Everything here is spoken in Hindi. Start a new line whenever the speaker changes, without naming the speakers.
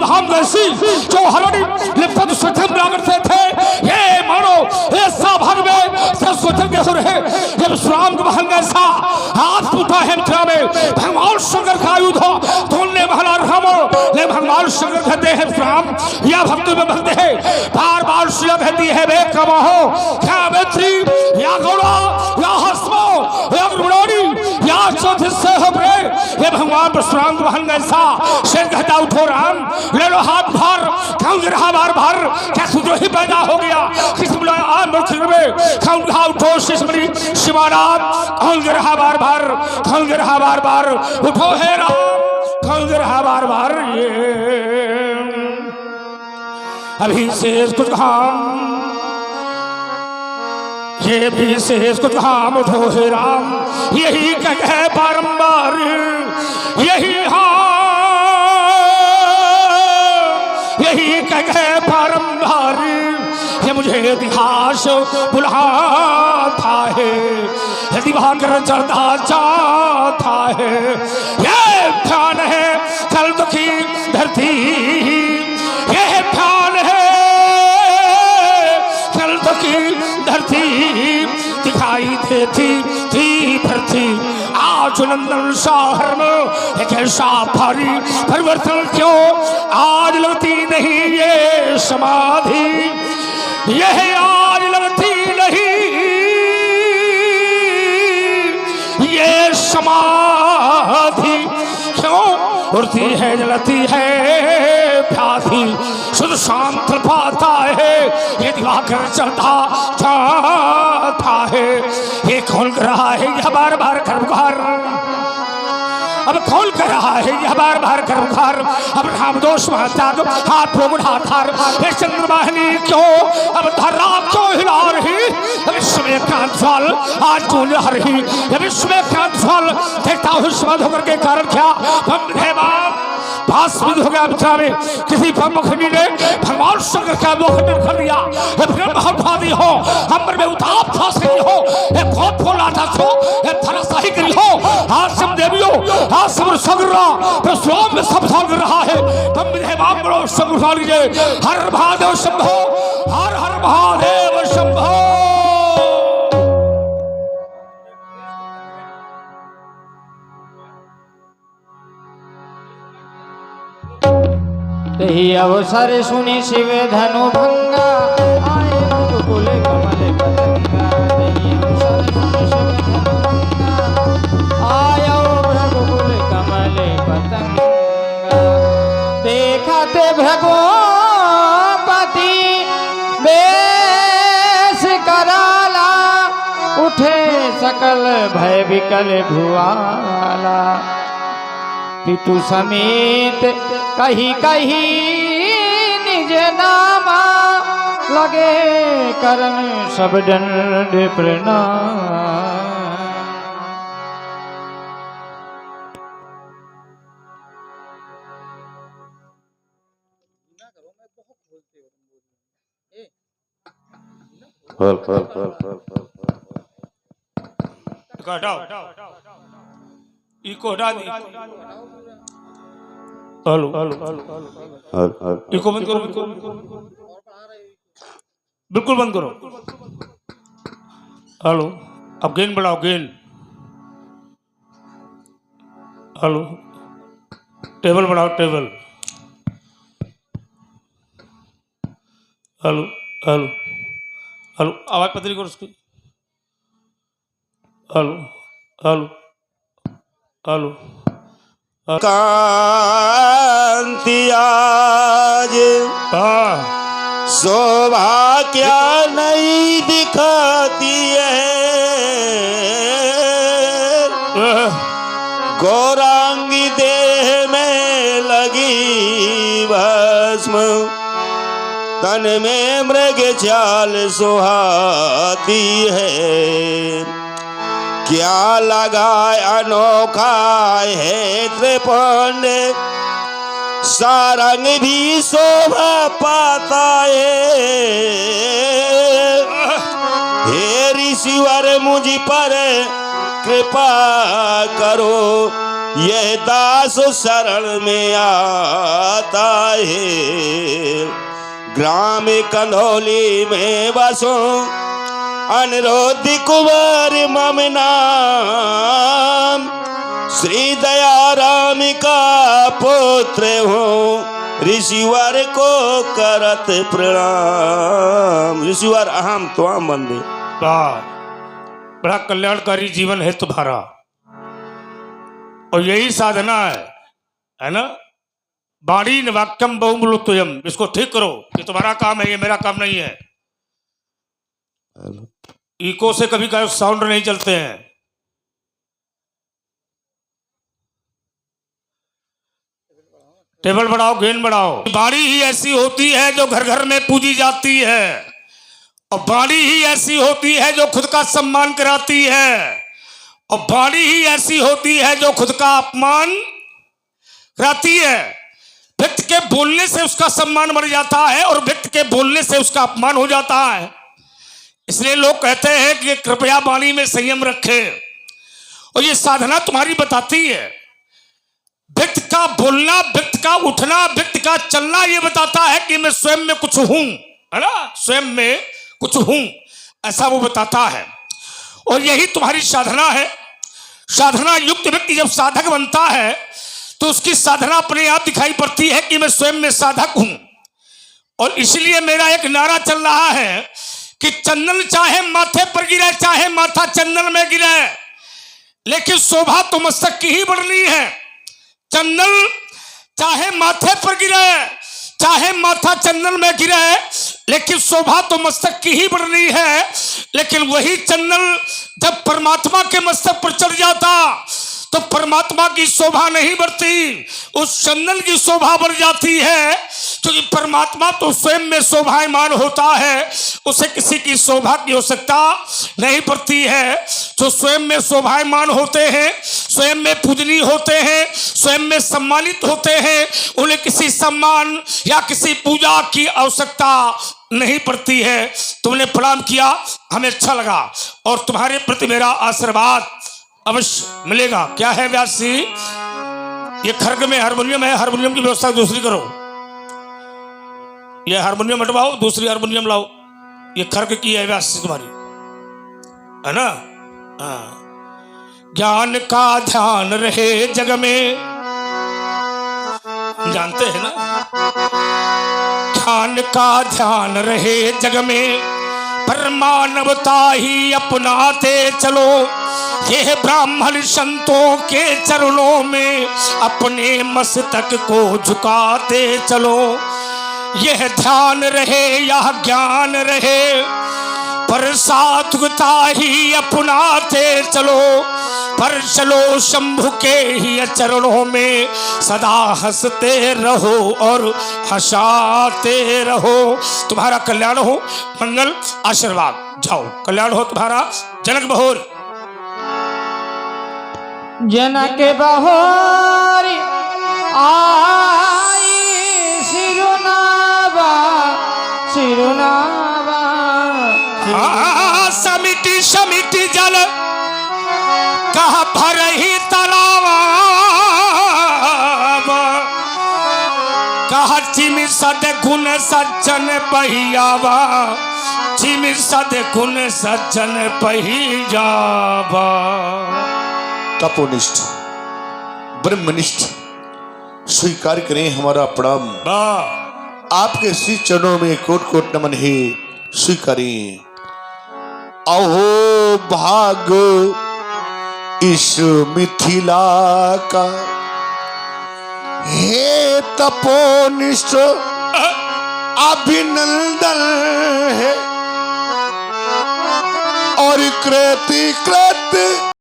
भाम जैसी जो हरणी लिप्त स्वचन करते थे, ये मानो ऐसा भर में स्वचन के सुर है। जब श्राम महल ऐसा हाथ टूटा है में भगवान शंकर का युद्ध हो तोड़ने वाला राम ले भगवान शंकर कहते हैं श्राम या भक्त में भक्त है। बार बार शिला कहती है वे कमा हो क्या मैत्री या गौड़ा या हस्मो या गुरुड़ी या चौथिस हो प्रे। ये भगवान परशुराम महल ऐसा शेर कहता उठो राम ले लो हाथ भर खाऊं रहा बार बार क्या सुद्रोही पैदा हो गया किस में उठो शिशमणि शिवाराम खाऊं रहा बार बार खाऊं रहा बार बार उठो है राम खाऊं रहा बार बार। ये अभी से कुछ काम ये भी से कुछ काम उठो है राम यही कहे बारंबार यही यही कहे बारंबार। ये मुझे इतिहास बुलाता है दिवाकर चढ़ता जाता है। ये ध्यान है कल दुखी धरती ये ध्यान है कल दुखी धरती दिखाई देती थी धरती आज नंदन शहर में एक ऐसा भारी परिवर्तन क्यों आज लगती नहीं ये समाधि यह आज लगती नहीं ये समाधि क्यों उड़ती है जलती है प्यासी शुद्ध शांत पाता है ये दिवाकर चलता जाता है। ये कौन कर रहा है यह बार बार कर्मकार अब कौन कर रहा है यह बार बार कर्मकार। अब राम दोष महात्याग हाथ को बुढ़ाधार ये चंद्रवाहिनी क्यों अब धर्रा क्यों हिला रही विश्व में क्रांति फल आज कौन ला रही विश्व में क्रांति फल देखता हूँ समाध होकर के कारण क्या भाषित हो गया बिचार में किसी ब्रह्मखंडी ने भगवान शंकर का मुखंडन कर दिया। ब्रह्महत्यादी हो अंबर में उताप था सही हो ये बहुत बोला था सो ये धराशाही करी हो आश्रम देवियों आश्रम सगरा परशुराम में सब साल कर रहा है तुम मुझे बाप बड़ो सब उठा लीजिए। हर महादेव शंभो हर हर महादेव शंभो।
ही अवसर सुनि शिव धनु भंगा आए रघुकुल कमल पतंगा। अवसर सुनि शिव धनु भंगा आयो रघुकुल कमल पतंगा। देखते भगवती बेश कराला उठे सकल भय विकल भुआला। पितु समेत कही कही निज नामा लगे करन सब दंड प्रणाम।
इको हटा दी हेलो इको बंद करो बिल्कुल बंद करो। हेलो अब गेन बढ़ाओ गेन। हेलो टेबल बढ़ाओ टेबल। हेलो हेलो हेलो आवाज पतली करो उसकी। हेलो हेलो हेलो
कांति आज शोभा क्या नहीं दिखाती है। गौरांगी देह में लगी भस्म तन में मृग चाल सुहाती है। क्या लगा अनोखा है त्रिपुंड सारंग भी शोभा पाता है। हे ऋषिवर मुझ पर कृपा करो यह दास शरण में आता है। ग्राम कंधौली में बसो अनुरोध कुंवर मम नाम। श्री दयाराम का पुत्र हूँ ऋषिवर को करत प्रणाम। ऋषिवर अहम त्वाम वंदे।
वाह, बड़ा कल्याणकारी जीवन है तुम्हारा और यही साधना है ना। बाणी न वाक्यम बहुमूल्योयम, इसको ठीक करो। ये तुम्हारा काम है, ये मेरा काम नहीं है। इको से कभी कभी साउंड नहीं चलते हैं। टेबल बढ़ाओ, गेंद बढ़ाओ। बाणी ही ऐसी होती है जो घर घर में पूजी जाती है और बाणी ही ऐसी होती है जो खुद का सम्मान कराती है और बाणी ही ऐसी होती है जो खुद का अपमान कराती है। व्यक्ति के बोलने से उसका सम्मान बढ़ जाता है और व्यक्ति के बोलने से उसका अपमान हो जाता है। इसलिए लोग कहते हैं कि कृपया वाणी में संयम रखे और ये साधना तुम्हारी बताती है। व्यक्ति का बोलना, व्यक्ति का उठना, व्यक्ति का चलना ये बताता है कि मैं स्वयं में कुछ हूं, है ना, स्वयं में कुछ हूं, ऐसा वो बताता है। और यही तुम्हारी साधना है। साधना युक्त व्यक्ति जब साधक बनता है तो उसकी साधना अपने आप दिखाई पड़ती है कि मैं स्वयं में साधक हूं। और इसलिए मेरा एक नारा चल रहा है कि चंदन चाहे माथे पर गिरे, चाहे माथा चंदन में गिरे, लेकिन शोभा तो मस्तक की ही बढ़नी है। चंदन चाहे माथे पर गिरे, चाहे माथा चंदन में गिरे, लेकिन शोभा तो मस्तक की ही बढ़नी है। लेकिन वही चंदन जब परमात्मा के मस्तक पर चढ़ जाता तो परमात्मा की शोभा नहीं बढ़ती, उस चंदन की शोभा बढ़ जाती है। क्योंकि परमात्मा तो स्वयं में शोभायमान होता है, उसे किसी की शोभा की आवश्यकता नहीं पड़ती है। जो स्वयं में शोभायमान होते हैं, स्वयं में पूजनीय होते हैं, स्वयं में सम्मानित होते हैं, उन्हें किसी सम्मान या किसी पूजा की आवश्यकता नहीं पड़ती है। तुमने प्रणाम किया, हमें अच्छा लगा और तुम्हारे प्रति मेरा आशीर्वाद अवश्य मिलेगा। क्या है व्यास जी? ये खर्ग में हारमोनियम है, हारमोनियम की व्यवस्था दूसरी करो। ये हारमोनियम हटवाओ, दूसरी हारमोनियम लाओ। ये खर्ग की है व्यास जी तुम्हारी, है ना। ज्ञान का ध्यान रहे जग में, जानते हैं ना। ज्ञान का ध्यान रहे जग में, पर मानवता ही अपनाते चलो। ये ब्राह्मण संतों के चरणों में अपने मस्तक को झुकाते चलो। यह ध्यान रहे यह ज्ञान रहे, पर सात्विकता ही अपनाते चलो। पर चलो शंभु के ही चरणों में सदा हंसते रहो और हंसाते रहो। तुम्हारा कल्याण हो, मंगल आशीर्वाद। जाओ, कल्याण हो तुम्हारा। जनक बहोर,
जनक बहोरी आई सिरुनावा सिरुनावा।
समिति समिति जल कहा भर ही तलावा, कहा चिमि सद गुण सज्जन पहियावा, चिमि सद गुण सज्जन पहियावा।
तपोनिष्ठ ब्रह्मनिष्ठ स्वीकार करें हमारा प्रणाम। आपके श्री चरणों में कोट कोट नमन है, स्वीकारें। अहो भाग इस मिथिला का, हे तपोनिष्ठ अभिनंदन है और कृति कृत